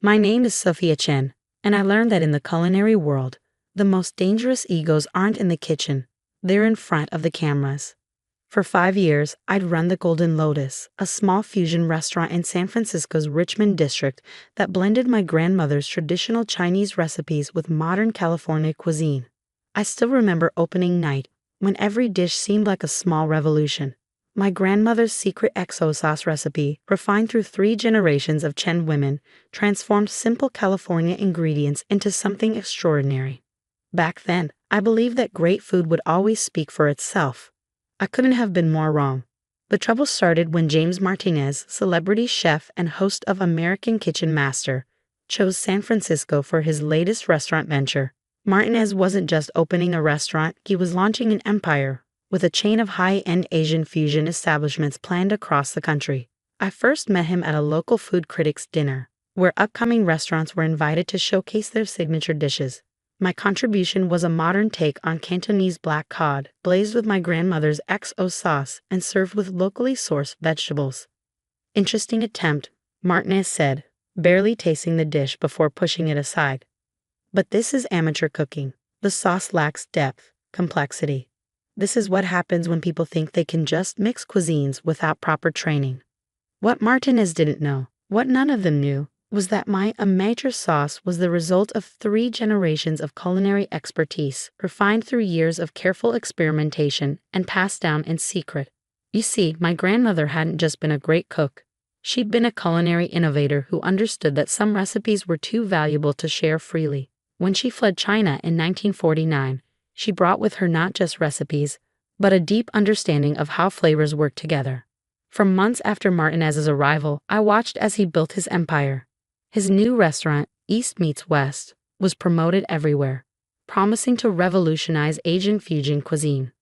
My name is Sophia Chen, and I learned that in the culinary world, the most dangerous egos aren't in the kitchen, they're in front of the cameras. For 5 years, I'd run the Golden Lotus, a small fusion restaurant in San Francisco's Richmond district that blended my grandmother's traditional Chinese recipes with modern California cuisine. I still remember opening night, when every dish seemed like a small revolution. My grandmother's secret XO sauce recipe, refined through 3 generations of Chen women, transformed simple California ingredients into something extraordinary. Back then, I believed that great food would always speak for itself. I couldn't have been more wrong. The trouble started when James Martinez, celebrity chef and host of American Kitchen Master, chose San Francisco for his latest restaurant venture. Martinez wasn't just opening a restaurant, he was launching an empire, with a chain of high-end Asian fusion establishments planned across the country. I first met him at a local food critics dinner, where upcoming restaurants were invited to showcase their signature dishes. My contribution was a modern take on Cantonese black cod, blazed with my grandmother's XO sauce and served with locally sourced vegetables. Interesting attempt, Martinez said, barely tasting the dish before pushing it aside. But this is amateur cooking. The sauce lacks depth, complexity. This is what happens when people think they can just mix cuisines without proper training. What Martinez didn't know, what none of them knew, was that my amateur sauce was the result of 3 generations of culinary expertise, refined through years of careful experimentation and passed down in secret. You see, my grandmother hadn't just been a great cook. She'd been a culinary innovator who understood that some recipes were too valuable to share freely. When she fled China in 1949, she brought with her not just recipes, but a deep understanding of how flavors work together. For months after Martinez's arrival, I watched as he built his empire. His new restaurant, East Meets West, was promoted everywhere, promising to revolutionize Asian fusion cuisine.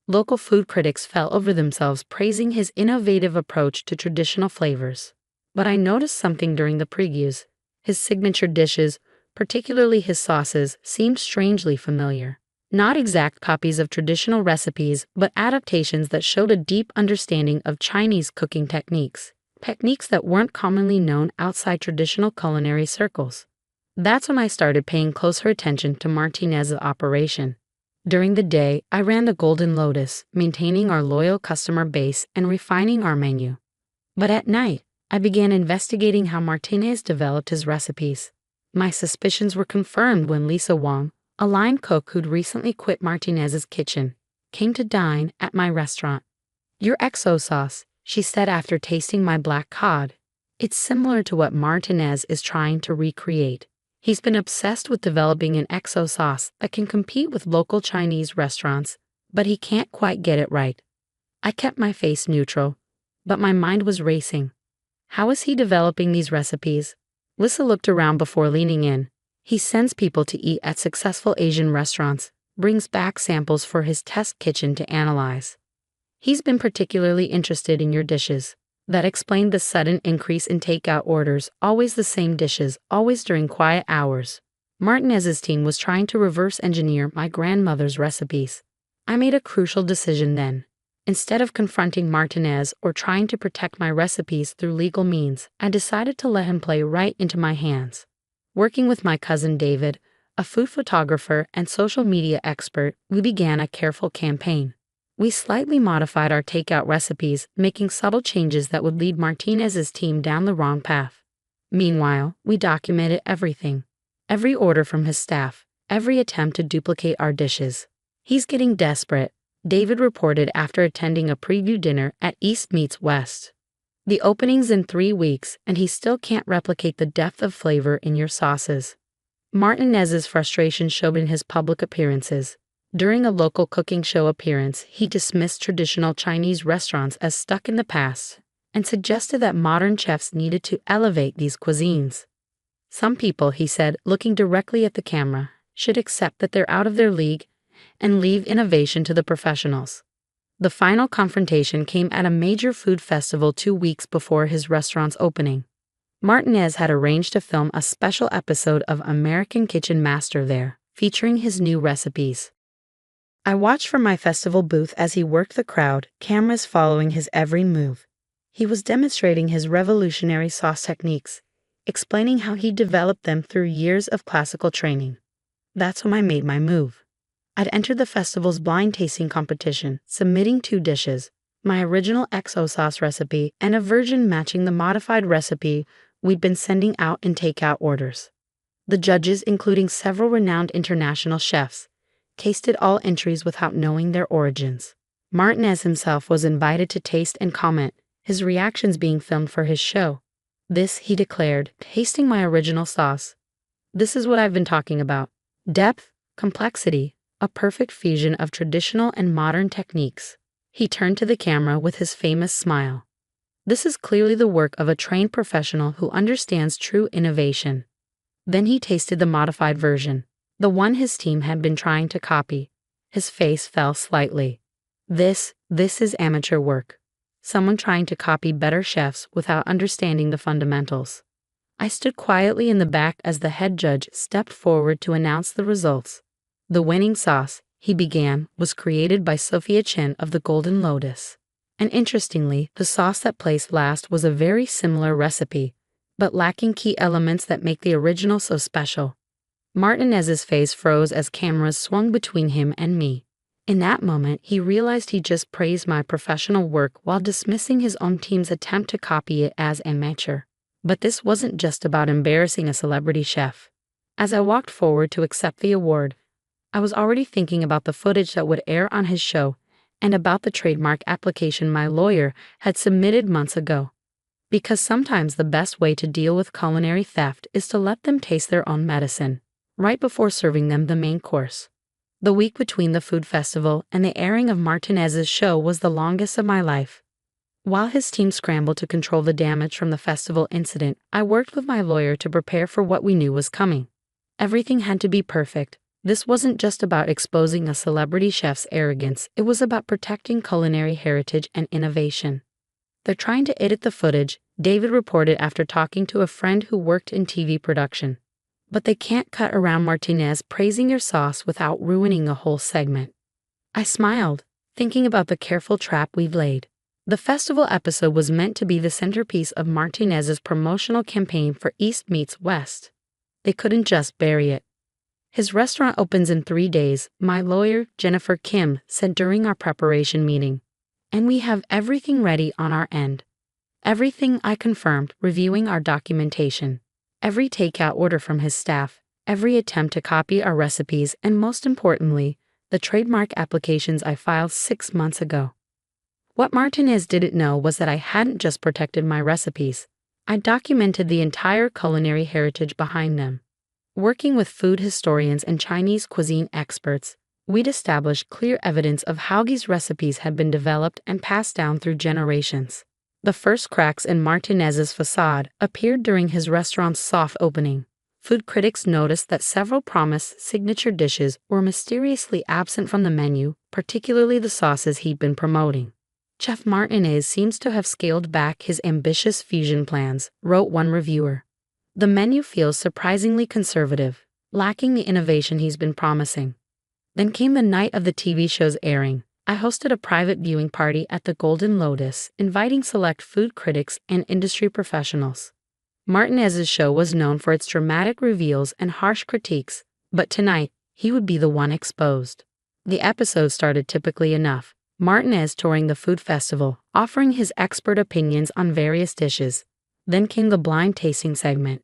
Local food critics fell over themselves praising his innovative approach to traditional flavors. But I noticed something during the previews. His signature dishes, particularly his sauces, seemed strangely familiar. Not exact copies of traditional recipes, but adaptations that showed a deep understanding of Chinese cooking techniques that weren't commonly known outside traditional culinary circles. That's when I started paying closer attention to Martinez's operation. During the day, I ran the Golden Lotus, maintaining our loyal customer base and refining our menu. But at night, I began investigating how Martinez developed his recipes. My suspicions were confirmed when Lisa Wong, a line cook who'd recently quit Martinez's kitchen, came to dine at my restaurant. "Your XO sauce," she said after tasting my black cod. "It's similar to what Martinez is trying to recreate. He's been obsessed with developing an XO sauce that can compete with local Chinese restaurants, but he can't quite get it right." I kept my face neutral, but my mind was racing. How is he developing these recipes? Lisa looked around before leaning in. "He sends people to eat at successful Asian restaurants, brings back samples for his test kitchen to analyze. He's been particularly interested in your dishes." That explained the sudden increase in takeout orders, always the same dishes, always during quiet hours. Martinez's team was trying to reverse engineer my grandmother's recipes. I made a crucial decision then. Instead of confronting Martinez or trying to protect my recipes through legal means, I decided to let him play right into my hands. Working with my cousin David, a food photographer and social media expert, we began a careful campaign. We slightly modified our takeout recipes, making subtle changes that would lead Martinez's team down the wrong path. Meanwhile, we documented everything. Every order from his staff, every attempt to duplicate our dishes. "He's getting desperate," David reported after attending a preview dinner at East Meets West. "The opening's in 3 weeks, and he still can't replicate the depth of flavor in your sauces." Martinez's frustration showed in his public appearances. During a local cooking show appearance, he dismissed traditional Chinese restaurants as stuck in the past and suggested that modern chefs needed to elevate these cuisines. "Some people," he said, looking directly at the camera, "should accept that they're out of their league and leave innovation to the professionals." The final confrontation came at a major food festival 2 weeks before his restaurant's opening. Martinez had arranged to film a special episode of American Kitchen Master there, featuring his new recipes. I watched from my festival booth as he worked the crowd, cameras following his every move. He was demonstrating his revolutionary sauce techniques, explaining how he developed them through years of classical training. That's when I made my move. I'd entered the festival's blind tasting competition, submitting 2 dishes, my original XO sauce recipe and a version matching the modified recipe we'd been sending out in takeout orders. The judges, including several renowned international chefs, tasted all entries without knowing their origins. Martinez himself was invited to taste and comment, his reactions being filmed for his show. This, he declared, tasting my original sauce. This is what I've been talking about. Depth, complexity, a perfect fusion of traditional and modern techniques. He turned to the camera with his famous smile. This is clearly the work of a trained professional who understands true innovation. Then he tasted the modified version, the one his team had been trying to copy. His face fell slightly. This is amateur work. Someone trying to copy better chefs without understanding the fundamentals. I stood quietly in the back as the head judge stepped forward to announce the results. The winning sauce, he began, was created by Sophia Chen of the Golden Lotus. And interestingly, the sauce that placed last was a very similar recipe, but lacking key elements that make the original so special. Martinez's face froze as cameras swung between him and me. In that moment, he realized he just praised my professional work while dismissing his own team's attempt to copy it as amateur. But this wasn't just about embarrassing a celebrity chef. As I walked forward to accept the award, I was already thinking about the footage that would air on his show and about the trademark application my lawyer had submitted months ago. Because sometimes the best way to deal with culinary theft is to let them taste their own medicine, right before serving them the main course. The week between the food festival and the airing of Martinez's show was the longest of my life. While his team scrambled to control the damage from the festival incident, I worked with my lawyer to prepare for what we knew was coming. Everything had to be perfect. This wasn't just about exposing a celebrity chef's arrogance, it was about protecting culinary heritage and innovation. They're trying to edit the footage, David reported after talking to a friend who worked in TV production. But they can't cut around Martinez praising your sauce without ruining a whole segment. I smiled, thinking about the careful trap we've laid. The festival episode was meant to be the centerpiece of Martinez's promotional campaign for East Meets West. They couldn't just bury it. His restaurant opens in 3 days, my lawyer, Jennifer Kim, said during our preparation meeting. And we have everything ready on our end. Everything, I confirmed, reviewing our documentation. Every takeout order from his staff, every attempt to copy our recipes, and most importantly, the trademark applications I filed 6 months ago. What Martinez didn't know was that I hadn't just protected my recipes. I documented the entire culinary heritage behind them. Working with food historians and Chinese cuisine experts, we'd established clear evidence of how these recipes had been developed and passed down through generations. The first cracks in Martinez's facade appeared during his restaurant's soft opening. Food critics noticed that several promised signature dishes were mysteriously absent from the menu, particularly the sauces he'd been promoting. Chef Martinez seems to have scaled back his ambitious fusion plans, wrote one reviewer. The menu feels surprisingly conservative, lacking the innovation he's been promising. Then came the night of the TV show's airing. I hosted a private viewing party at the Golden Lotus, inviting select food critics and industry professionals. Martinez's show was known for its dramatic reveals and harsh critiques, but tonight, he would be the one exposed. The episode started typically enough. Martinez touring the food festival, offering his expert opinions on various dishes. Then came the blind tasting segment.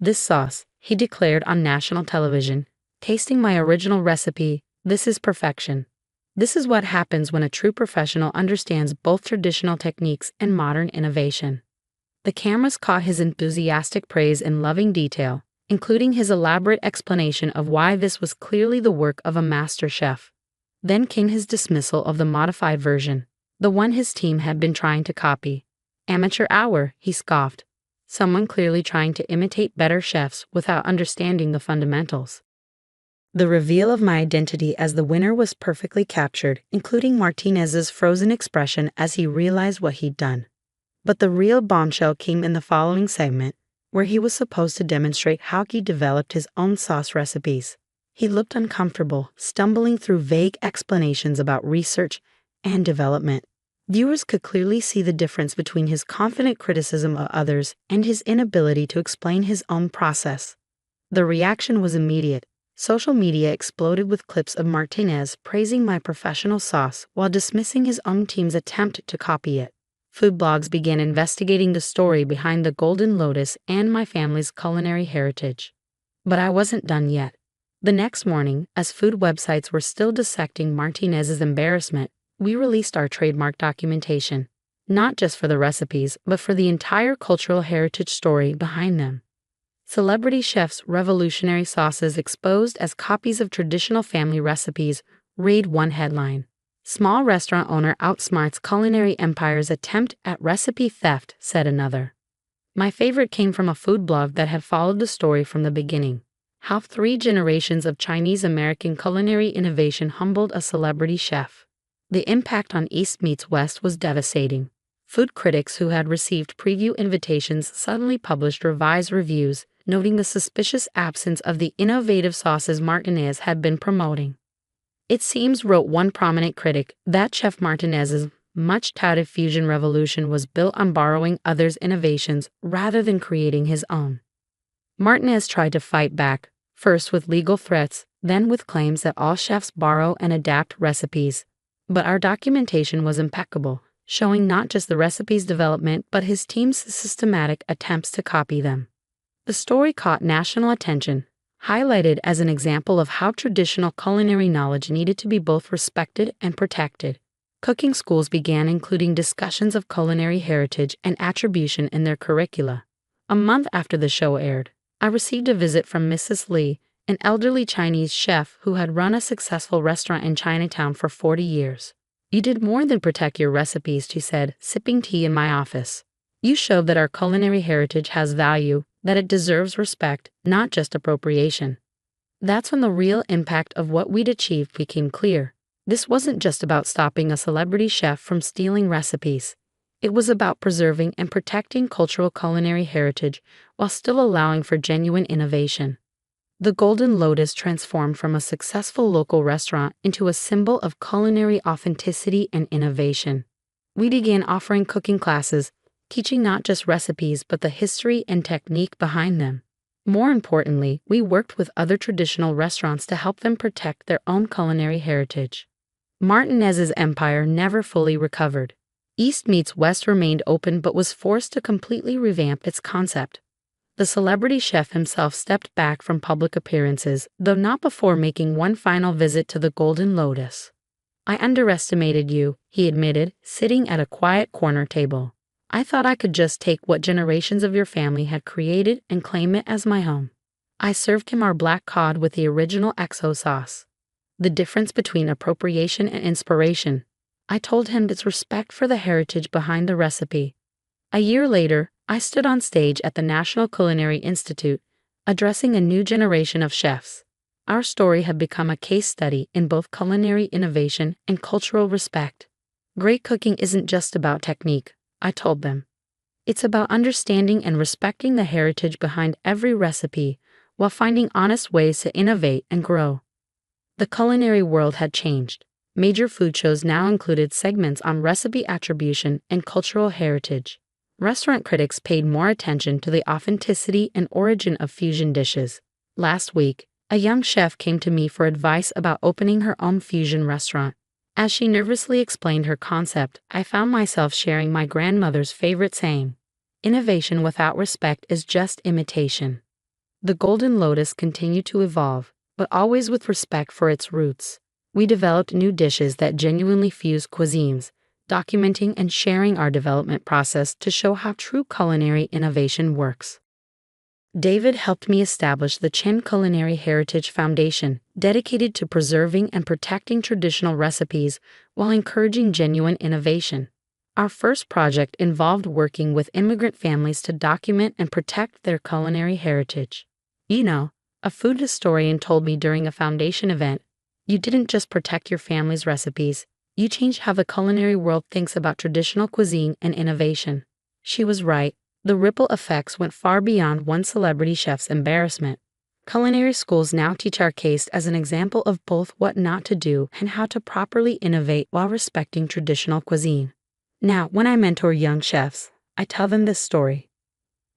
This sauce, he declared on national television, tasting my original recipe, this is perfection. This is what happens when a true professional understands both traditional techniques and modern innovation. The cameras caught his enthusiastic praise in loving detail, including his elaborate explanation of why this was clearly the work of a master chef. Then came his dismissal of the modified version, the one his team had been trying to copy. Amateur hour, he scoffed. Someone clearly trying to imitate better chefs without understanding the fundamentals. The reveal of my identity as the winner was perfectly captured, including Martinez's frozen expression as he realized what he'd done. But the real bombshell came in the following segment, where he was supposed to demonstrate how he developed his own sauce recipes. He looked uncomfortable, stumbling through vague explanations about research and development. Viewers could clearly see the difference between his confident criticism of others and his inability to explain his own process. The reaction was immediate. Social media exploded with clips of Martinez praising my professional sauce while dismissing his own team's attempt to copy it. Food blogs began investigating the story behind the Golden Lotus and my family's culinary heritage. But I wasn't done yet. The next morning, as food websites were still dissecting Martinez's embarrassment, we released our trademark documentation, not just for the recipes, but for the entire cultural heritage story behind them. Celebrity chefs' revolutionary sauces exposed as copies of traditional family recipes read one headline. Small restaurant owner outsmarts culinary empire's attempt at recipe theft, said another. My favorite came from a food blog that had followed the story from the beginning. How 3 generations of Chinese-American culinary innovation humbled a celebrity chef. The impact on East meets West was devastating. Food critics who had received preview invitations suddenly published revised reviews, noting the suspicious absence of the innovative sauces Martinez had been promoting. It seems, wrote one prominent critic, that Chef Martinez's much-touted fusion revolution was built on borrowing others' innovations rather than creating his own. Martinez tried to fight back, first with legal threats, then with claims that all chefs borrow and adapt recipes. But our documentation was impeccable, showing not just the recipe's development but his team's systematic attempts to copy them. The story caught national attention, highlighted as an example of how traditional culinary knowledge needed to be both respected and protected. Cooking schools began including discussions of culinary heritage and attribution in their curricula. A month after the show aired, I received a visit from Mrs. Lee, an elderly Chinese chef who had run a successful restaurant in Chinatown for 40 years. You did more than protect your recipes, she said, sipping tea in my office. You showed that our culinary heritage has value, that it deserves respect, not just appropriation. That's when the real impact of what we'd achieved became clear. This wasn't just about stopping a celebrity chef from stealing recipes. It was about preserving and protecting cultural culinary heritage while still allowing for genuine innovation. The Golden Lotus transformed from a successful local restaurant into a symbol of culinary authenticity and innovation. We began offering cooking classes, teaching not just recipes but the history and technique behind them. More importantly, we worked with other traditional restaurants to help them protect their own culinary heritage. Martinez's empire never fully recovered. East meets West remained open but was forced to completely revamp its concept. The celebrity chef himself stepped back from public appearances, though not before making one final visit to the Golden Lotus. I underestimated you, he admitted, sitting at a quiet corner table. I thought I could just take what generations of your family had created and claim it as my own. I served him our black cod with the original XO sauce. The difference between appropriation and inspiration. I told him it's respect for the heritage behind the recipe. A year later, I stood on stage at the National Culinary Institute, addressing a new generation of chefs. Our story had become a case study in both culinary innovation and cultural respect. Great cooking isn't just about technique, I told them. It's about understanding and respecting the heritage behind every recipe, while finding honest ways to innovate and grow. The culinary world had changed. Major food shows now included segments on recipe attribution and cultural heritage. Restaurant critics paid more attention to the authenticity and origin of fusion dishes. Last week, a young chef came to me for advice about opening her own fusion restaurant. As she nervously explained her concept, I found myself sharing my grandmother's favorite saying, "Innovation without respect is just imitation." The Golden Lotus continued to evolve, but always with respect for its roots. We developed new dishes that genuinely fused cuisines, documenting and sharing our development process to show how true culinary innovation works. David helped me establish the Chen Culinary Heritage Foundation, dedicated to preserving and protecting traditional recipes while encouraging genuine innovation. Our first project involved working with immigrant families to document and protect their culinary heritage. You know, a food historian told me during a foundation event, "You didn't just protect your family's recipes, you changed how the culinary world thinks about traditional cuisine and innovation." She was right. The ripple effects went far beyond one celebrity chef's embarrassment. Culinary schools now teach our case as an example of both what not to do and how to properly innovate while respecting traditional cuisine. Now, when I mentor young chefs, I tell them this story,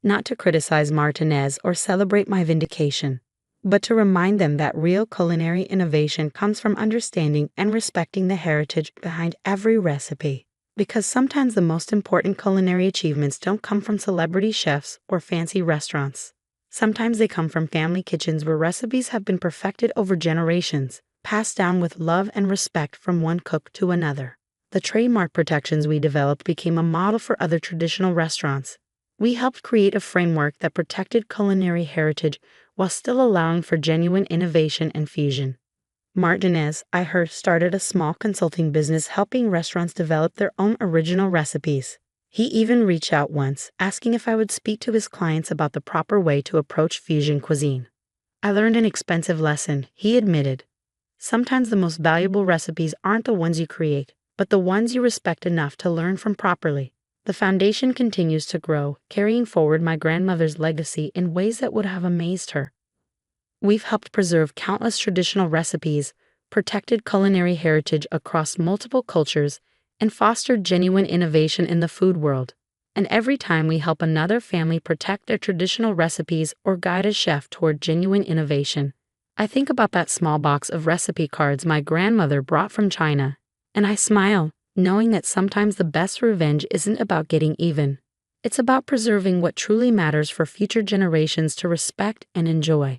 not to criticize Martinez or celebrate my vindication, but to remind them that real culinary innovation comes from understanding and respecting the heritage behind every recipe. Because sometimes the most important culinary achievements don't come from celebrity chefs or fancy restaurants. Sometimes they come from family kitchens where recipes have been perfected over generations, passed down with love and respect from one cook to another. The trademark protections we developed became a model for other traditional restaurants. We helped create a framework that protected culinary heritage while still allowing for genuine innovation and fusion. Martinez, I heard, started a small consulting business helping restaurants develop their own original recipes. He even reached out once, asking if I would speak to his clients about the proper way to approach fusion cuisine. I learned an expensive lesson, he admitted. Sometimes the most valuable recipes aren't the ones you create, but the ones you respect enough to learn from properly. The foundation continues to grow, carrying forward my grandmother's legacy in ways that would have amazed her. We've helped preserve countless traditional recipes, protected culinary heritage across multiple cultures, and fostered genuine innovation in the food world. And every time we help another family protect their traditional recipes or guide a chef toward genuine innovation, I think about that small box of recipe cards my grandmother brought from China, and I smile, knowing that sometimes the best revenge isn't about getting even. It's about preserving what truly matters for future generations to respect and enjoy.